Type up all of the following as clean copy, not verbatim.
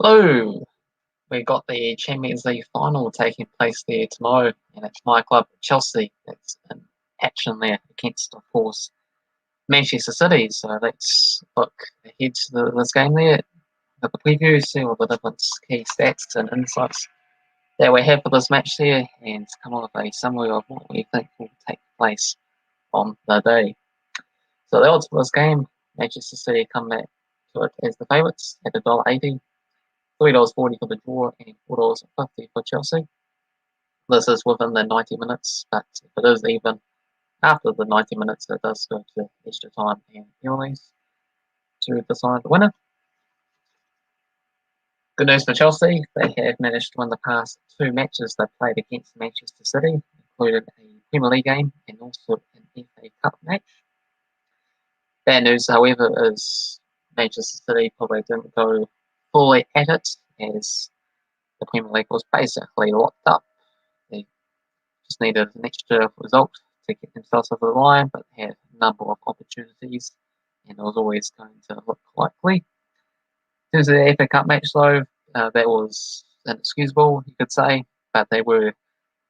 Hello, we got the Champions League final taking place there tomorrow, and it's my club, Chelsea, that's in action there against, of course, Manchester City. So let's look ahead to this game there, at the preview, see all the different key stats and insights that we have for this match there, and come up with a summary of what we think will take place on the day. So the odds for this game, Manchester City come back to it as the favourites at $1.80. $3.40 for the draw and $4.50 for Chelsea. This is within the 90 minutes, but if it is even after the 90 minutes, it does go to extra time and penalties to decide the winner. Good news for Chelsea, they have managed to win the past two matches they've played against Manchester City, including a Premier League game and also an FA Cup match. Bad news, however, is Manchester City probably didn't go fully at it, as the Premier League was basically locked up. They just needed an extra result to get themselves over the line, but they had a number of opportunities, and it was always going to look likely. In terms of the FA Cup match, though, that was inexcusable, you could say, but they were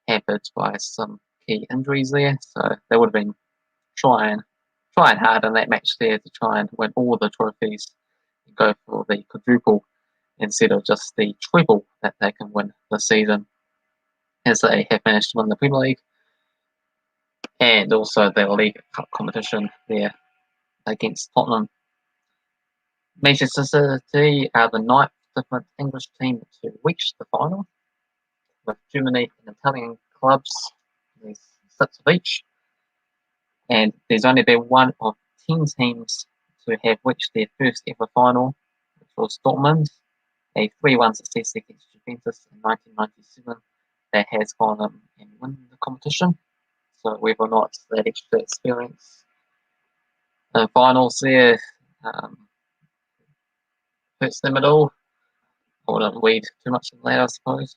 hampered by some key injuries there, so they would have been trying hard in that match there to try and win all the trophies and go for the quadruple instead of just the treble that they can win this season, as they have managed to win the Premier League and also the League Cup competition there against Tottenham. Manchester City are the ninth different English team to reach the final, with Germany and Italian clubs. There's 6 of each, and there's only been one of 10 teams to have reached their first ever final, which was Dortmund, a 3-1 success against Juventus in 1997 that has gone on and won the competition. So whether or not that extra experience in finals there hurts them at all, I wouldn't read too much in that, I suppose.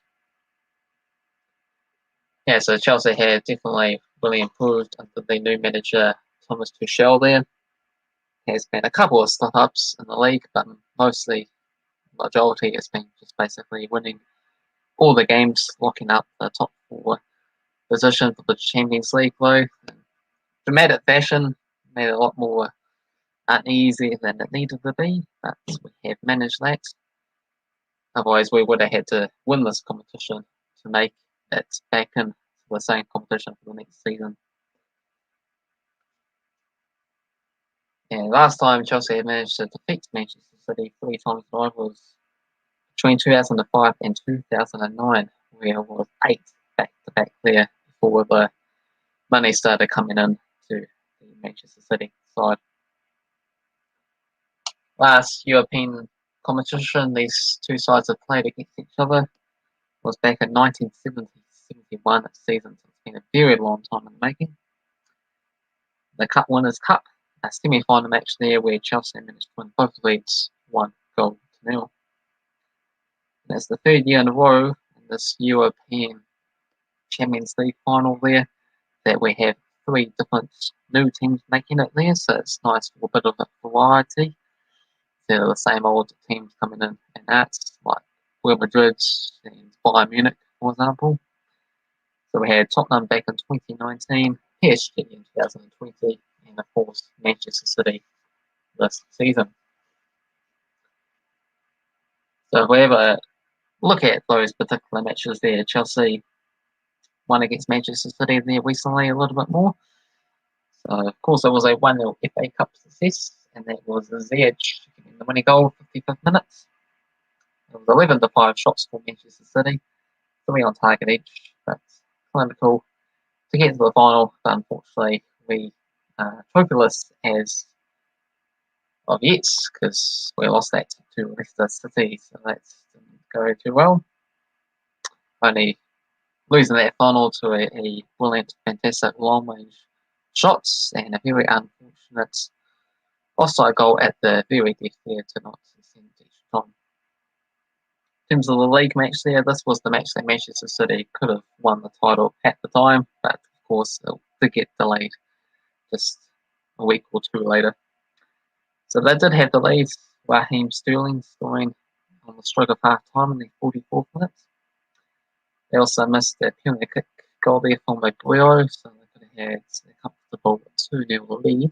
Yeah, so Chelsea have definitely really improved under the new manager Thomas Tuchel there. There's been a couple of slip-ups in the league, but mostly, majority has been just basically winning all the games, locking up the top 4 position for the Champions League, though. Dramatic fashion, made it a lot more uneasy than it needed to be, but we have managed that. Otherwise, we would have had to win this competition to make it back in the same competition for the next season. And last time Chelsea had managed to defeat Manchester City 3 times in a row was between 2005 and 2009, where it was 8 back-to-back there before the money started coming in to the Manchester City side. Last European competition these two sides have played against each other was back in 1970-71 season, so it's been a very long time in the making. The Cup Winners' Cup, a semi-final match there where Chelsea managed to win both leagues 1-0. That's the 3rd year in a row in this European Champions League final there that we have 3 different new teams making it there, so it's nice for a bit of a variety. Instead of the same old teams coming in and out, like Real Madrid and Bayern Munich, for example. So we had Tottenham back in 2019, PSG in 2020, and of course Manchester City this season. So if we ever look at those particular matches there, Chelsea won against Manchester City there recently a little bit more. So of course it was a 1-0 FA Cup success, and that was Ziyech getting the winning goal 55th minutes. It was 11-5 shots for Manchester City, 3 on target each, but clinical to get to the final. But unfortunately, we trophyless as of yet, because we lost that to Leicester City, so that didn't go too well. Only losing that final to a brilliant, fantastic long-range shots and a very unfortunate offside goal at the very death there to not send extra time. In terms of the league match there, this was the match that Manchester City could have won the title at the time, but of course it did get delayed just a week or 2 later. So they did have the lead, Raheem Sterling scoring on the stroke of half time in the 44th minute. They also missed their penalty kick goal there from Maguire, so they could have had a comfortable 2-0 lead.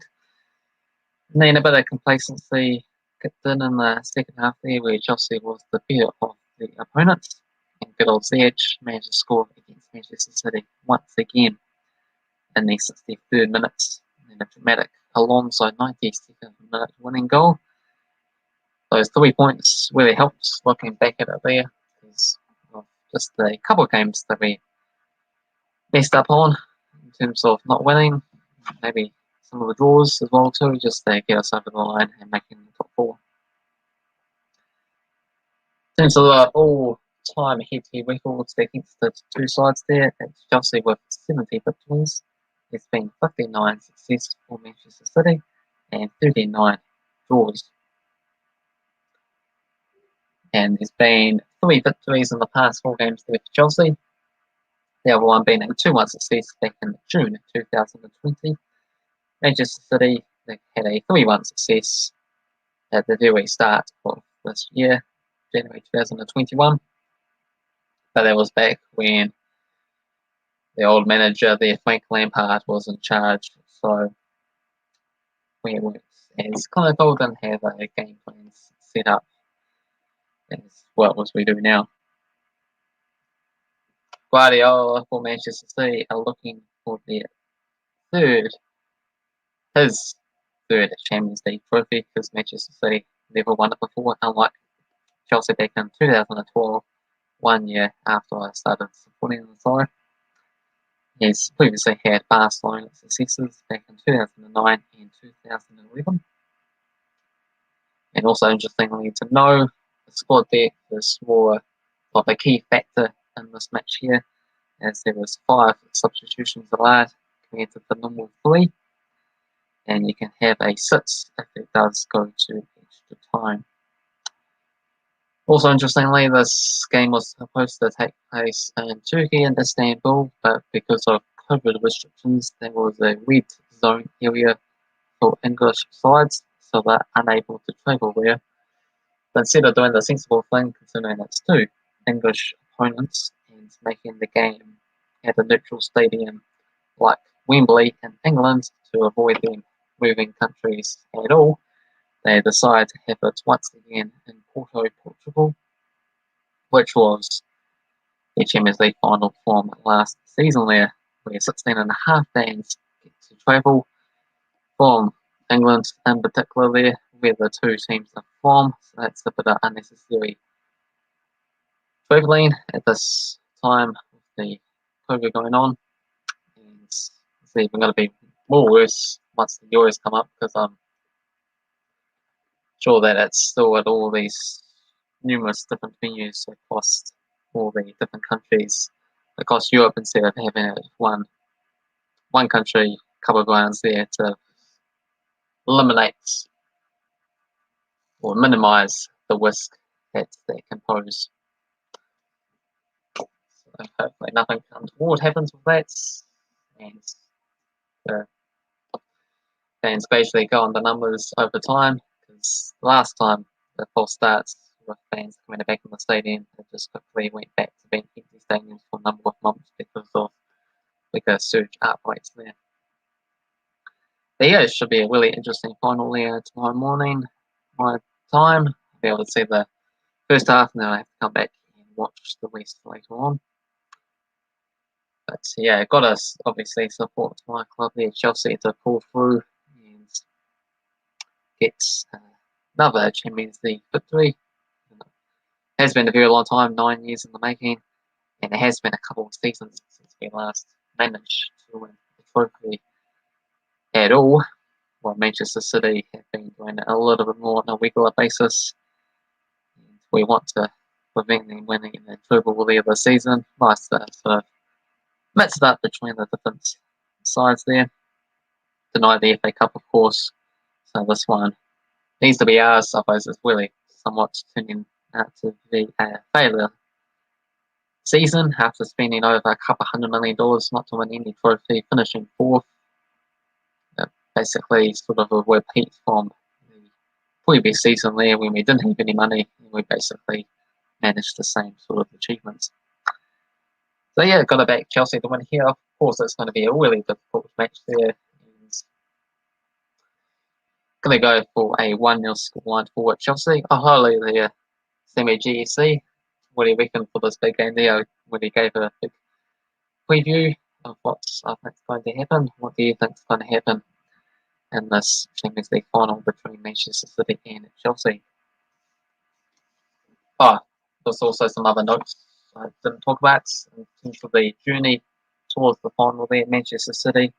And then a bit of complacency kicked in the second half there, where Chelsea was the better of the opponents. And good old Ziyech managed to score against Manchester City once again in the 63rd minute. And a dramatic Alonso 92nd minute winning goal. Those 3 points really helped looking back at it there, because of just a couple of games that we messed up on in terms of not winning, maybe some of the draws as well too, just to get us over the line and making the top 4. In terms of the all-time head-to-head records against the two sides there, it's Chelsea with 70 victories. There's been 59 successes for Manchester City and 39 draws. And there's been 3 victories in the past 4 games there for Chelsea. The other one being a 2-1 success back in June 2020. Manchester City, they had a 3-1 success at the very start of this year, January 2021. But that was back when the old manager there, Frank Lampard, was in charge. So we weren't as clinical, didn't have a game plan set up as well as we do now. Guardiola for Manchester City are looking for his third Champions League trophy, because Manchester City never won it before, unlike Chelsea back in 2012, 1 year after I started supporting the side. He's previously had Barcelona successes back in 2009 and 2011. And also interestingly to know, the squad depth is more of a key factor in this match here, as there was 5 substitutions allowed compared to the normal 3. And you can have a 6 if it does go to extra time. Also interestingly, this game was supposed to take place in Turkey and Istanbul, but because of COVID restrictions, there was a red zone area for English sides, so they're unable to travel there. But instead of doing the sensible thing, considering it's 2 English opponents and making the game at a neutral stadium like Wembley in England to avoid them moving countries at all, they decided to have it once again in Porto, Portugal, which was the Champions League final from last season there, where 16.5 days get to travel from England in particular there, where the 2 teams are from, so that's a bit of unnecessary travelling at this time with the COVID going on. And it's even going to be more worse once the Euros come up, because I'm sure that it's still at all these numerous different venues across all the different countries across Europe, instead of having it one country, couple of grounds there to eliminate or minimise the risk that can pose. So hopefully nothing untoward happens with that, and the fans basically go on the numbers over time, because last time the false starts with fans coming back in the stadium, it just quickly went back to being empty stadiums for a number of months because of a surge outbreaks there. But yeah, it should be a really interesting final there tomorrow morning, my time. I'll be able to see the first half, and then I have to come back and watch the rest later on. But yeah, got to obviously support my club there, Chelsea, to pull through and get another Champions League victory. It has been a very long time, 9 years in the making, and it has been a couple of seasons since we last managed to win the trophy at all. Well, Manchester City have been doing it a little bit more on a regular basis. And we want to prevent them winning the treble there this season. Nice to sort of mix it up between the different sides there. Deny the FA Cup, of course. So this one needs to be ours. Otherwise, it's really somewhat turning out to be a failure season after spending over a couple $100 million not to win any trophy, finishing 4th. Basically, sort of a repeat from the previous season there when we didn't have any money, and we basically managed the same sort of achievements. So yeah, got to back Chelsea to win here. Of course, it's going to be a really difficult match there. Going to go for a 1-0 scoreline for Chelsea. Oh, hello there, Sammy GEC. What do you reckon for this big game there? When he gave a big preview of what I think's going to happen. What do you think's going to happen in this Champions League final between Manchester City and Chelsea? Oh, there's also some other notes I didn't talk about in terms of the journey towards the final there. Manchester City,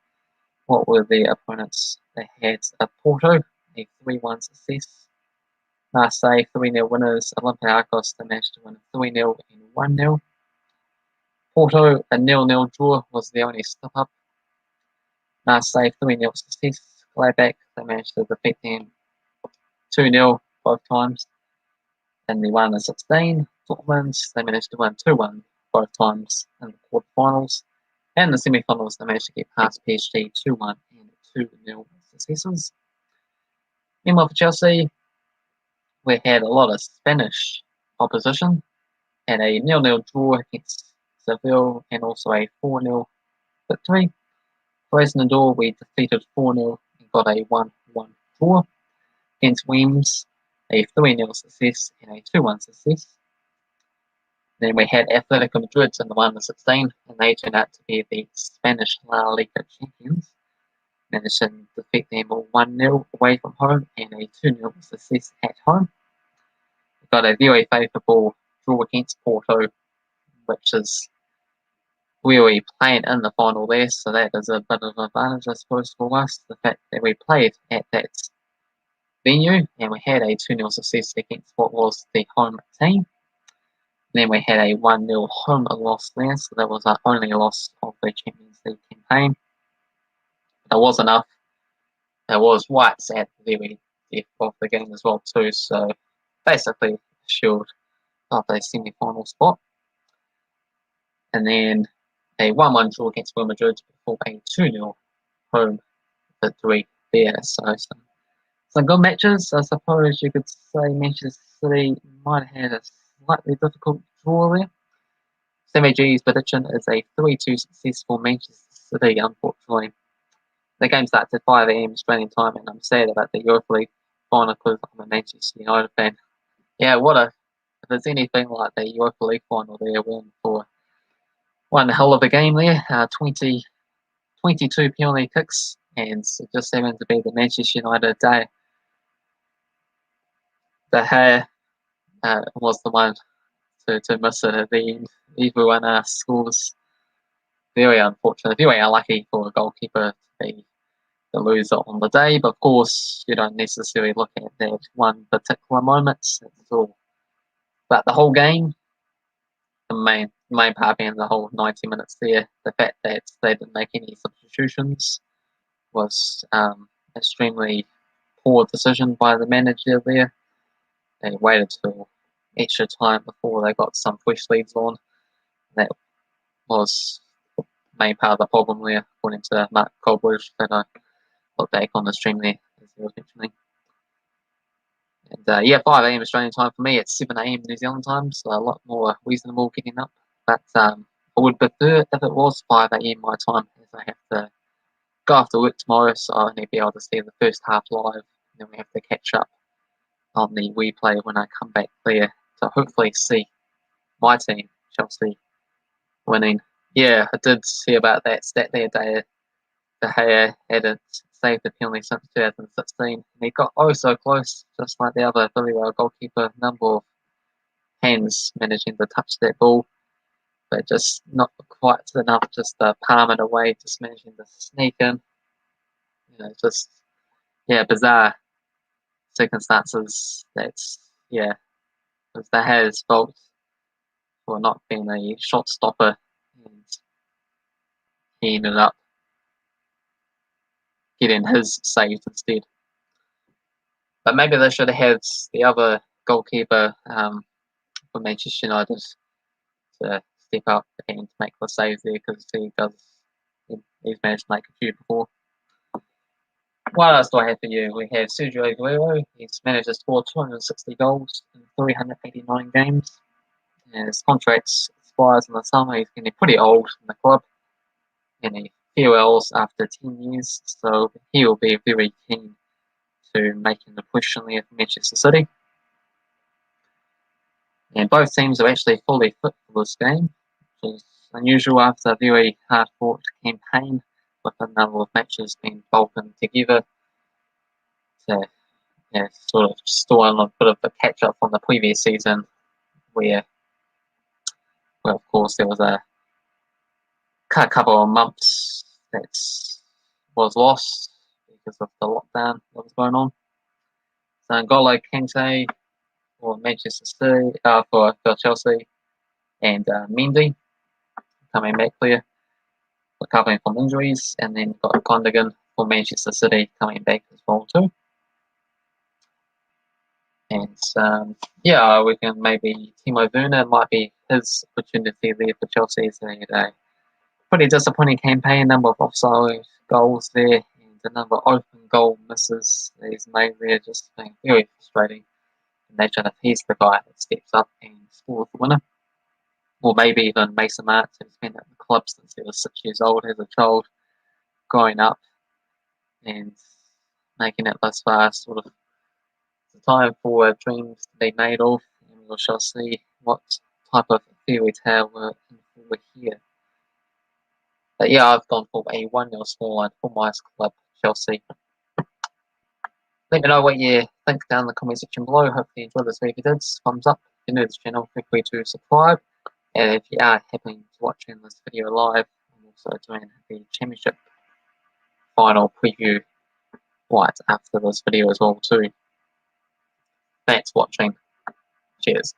what were their opponents? They had Porto, a 3-1 success. Marseille, 3-0 winners. Olympiacos, they managed to win 3-0 and 1-0. Porto, a 0-0 draw was the only step up. Marseille, 3-0 success. Gladbach, they managed to defeat them 2-0 both times. In the 1-16, Dortmund, they managed to win 2-1 both times in the quarterfinals. And the semi-finals, they managed to get past PSG 2-1 and 2-0 successes. Meanwhile, for Chelsea, we had a lot of Spanish opposition, and a 0-0 draw against Seville, and also a 4-0 victory. Krasnodar, we defeated 4-0 and got a 1-1 draw. Against Reims, a 3-0 success and a 2-1 success. Then we had Atletico Madrid in the 1-16, and they turned out to be the Spanish La Liga champions. Managed to defeat them 1-0 away from home and a 2-0 success at home. We got a very favourable draw against Porto, which is where we played in the final there, so that is a bit of an advantage, I suppose, for us. The fact that we played at that venue and we had a 2-0 success against what was the home team. Then we had a 1-0 home loss there, so that was our only loss of the Champions League campaign. That was enough. There was whites at the very end of the game as well too, so basically assured of a semi-final spot. And then a 1-1 draw against Real Madrid before a 2-0 home victory there. So some good matches. I suppose you could say Manchester City might have had a slightly difficult draw there. Sammy G's prediction is a 3-2 success for Manchester City, unfortunately. The game starts at 5 AM Australian time, and I'm sad about the Europa League final because I'm a Manchester United fan. Yeah, if it's anything like the Europa League final, they're in for one hell of a game there. 22 penalty kicks, and it just happened to be the Manchester United day. De Gea was the one to miss it at the end. Everyone scores. Very unfortunate, very unlucky for a goalkeeper to be the loser on the day. But of course, you don't necessarily look at that one particular moment. It's all about the whole game. The main part being the whole 90 minutes there. The fact that they didn't make any substitutions was extremely poor decision by the manager there. They waited till extra time before they got some fresh leads on. That was the main part of the problem there, according to Mark Colbridge, that I look back on the stream there, as he was mentioning. And yeah, 5 AM Australian time for me. It's 7 AM New Zealand time, so a lot more reasonable getting up. But I would prefer if it was 5 AM my time, as I have to go after work tomorrow, so I'll only be able to see the first half live, and then we have to catch up on the replay when I come back there to hopefully see my team, Chelsea, winning. Yeah, I did see about that stat there, De Gea hadn't saved the penalty since 2016, and he got oh so close, just like the other Villarreal goalkeeper, number of hands managing to touch that ball, but just not quite enough just to palm it away, just managing to sneak in. Just, yeah, bizarre circumstances. That's, yeah, it was De Gea's fault for not being a shot stopper, and he ended up getting his saved instead. But maybe they should have had the other goalkeeper for Manchester United to step up and make the save there, because he's managed to make a few before. What else do I have for you? We have Sergio Aguero. He's managed to score 260 goals in 389 games. And his contract expires in the summer. He's getting pretty old in the club. And he farewells after 10 years. So he will be very keen to making a push in there for Manchester City. And both teams are actually fully fit for this game, which is unusual after a very hard-fought campaign with a number of matches being bolted together to sort of store on a bit of a catch-up from the previous season where of course, there was a couple of months that was lost because of the lockdown that was going on. So N'Golo Kante for Manchester City, for Chelsea, and Mendy coming back there, recovering from injuries, and then got Gundogan for Manchester City coming back as well too. And yeah, we can maybe Timo Werner might be his opportunity there for Chelsea. So a pretty disappointing campaign, number of offside goals there, and the number of open goal misses that he's made there, just being very frustrating. Imagine if he's the guy that steps up and scores the winner. Or maybe even Mason Mount, who's been at the club since he was 6 years old as a child, growing up and making it thus far. Sort of the time for dreams to be made of, and we shall see what type of fairy tale we're in for here. But yeah, I've gone for a 1-0 scoreline for my club, Chelsea. Let me know what you think down in the comment section below. Hopefully you enjoyed this video. If you did, thumbs up. If you're new to this channel, feel free to subscribe. And if you are happening to watching this video live, I'm also doing the championship final preview right after this video as well too. Thanks for watching. Cheers.